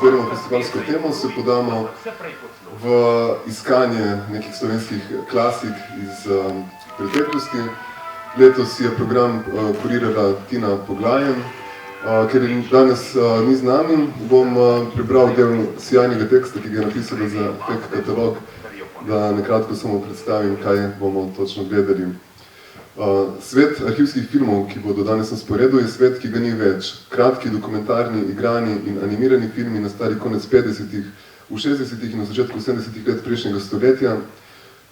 izberemo festivalsko temo, se podamo v iskanje nekih slovenskih klasik iz preteklosti. Letos je program kurirala Tina Poglajen. Ker danes ni z nami, bom prebral del sjajnega teksta, ki ga je napisala za FEK katalog, da nekratko samo predstavim, kaj bomo točno gledali. Svet arhivskih filmov, ki bodo danes na sporedu, je svet, ki ga ni več. Kratki, dokumentarni, igrani in animirani filmi nastali konec 50-ih, v 60-ih in na začetku 70-ih let prejšnjega stoletja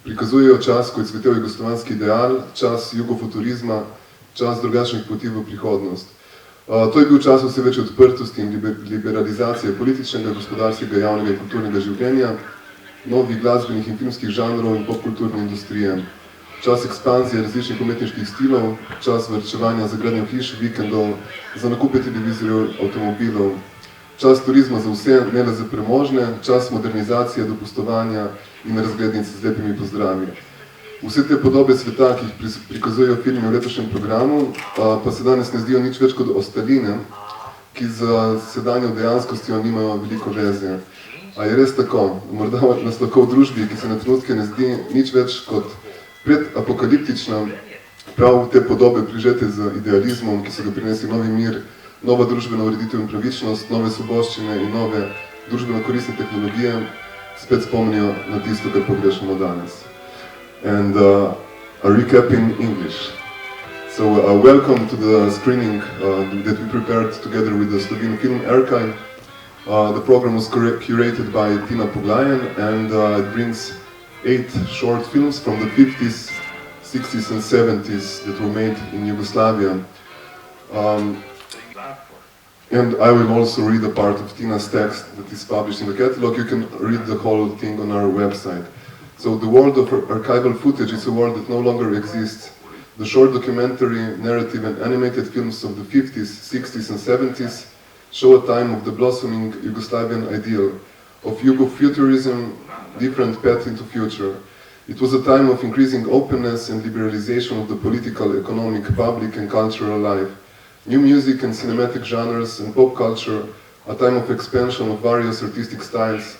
prikazujejo čas, ko je cvetel jugoslovanski ideal, čas jugofuturizma, čas drugačnih poti v prihodnost. To je bil čas vse večje odprtosti in liberalizacije političnega, gospodarskega, javnega in kulturnega življenja, novih glasbenih in filmskih žanrov in popkulturne industrije. Čas ekspanzije različnih umetniških stilov, čas varčevanja za gradnjo hiš, vikendov, za nakupe televizorjev, avtomobilov, čas turizma za vse, ne le za premožne, čas modernizacije, dopustovanja in razglednic z lepimi pozdravi. Vse te podobe sveta, ki jih prikazujejo filmi v letošnjem programu, pa se danes ne zdijo nič več kot ostaline, ki z sedanjo dejanskostjo nimajo veliko veze. A je res tako? Morda nas lahko v družbi, ki se na trenutke ne zdi nič več kot predapokaliptična, prav te podobe prižete z idealizmom, ki so ga prinesli novi mir, nova družbena ureditev in pravičnost, nove svoboščine in nove družbeno koristne tehnologije, spet spomnijo na tisto, kar pogrešamo danes. And a recap in English. So welcome to the screening that we prepared together with the Slovene Film Archive. The program was curated by Tina Poglajen, and it brings 8 short films from the 50s, 60s and 70s that were made in Yugoslavia. And I will also read a part of Tina's text that is published in the catalog. You can read the whole thing on our website. So the world of archival footage is a world that no longer exists. The short documentary, narrative and animated films of the 50s, 60s and 70s show a time of the blossoming Yugoslavian ideal, of Yugo-futurism, different path into future. It was a time of increasing openness and liberalization of the political, economic, public and cultural life. New music and cinematic genres and pop culture, a time of expansion of various artistic styles,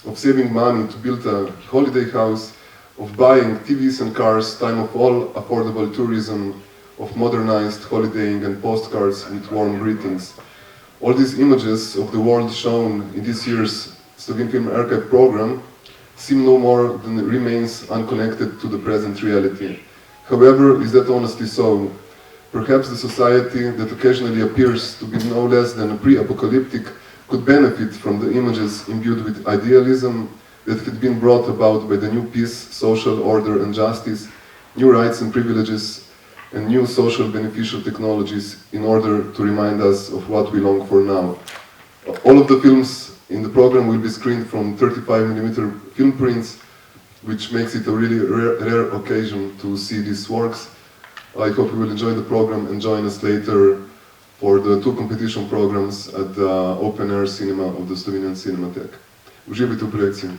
of saving money to build a holiday house, of buying TVs and cars, time of all affordable tourism, of modernized holidaying and postcards with warm greetings. All these images of the world shown in this year's Slovene Film Archive program seem no more than remains unconnected to the present reality. However, is that honestly so? Perhaps the society that occasionally appears to be no less than a pre-apocalyptic could benefit from the images imbued with idealism that had been brought about by the new peace, social order and justice, new rights and privileges, and new social beneficial technologies in order to remind us of what we long for now. All of the films in the program will be screened from 35mm film prints, which makes it a really rare occasion to see these works. I hope you will enjoy the program and join us later for the 2 competition programs at the open air cinema of the Slovenian Cinematheque. Uživajte v projekciji.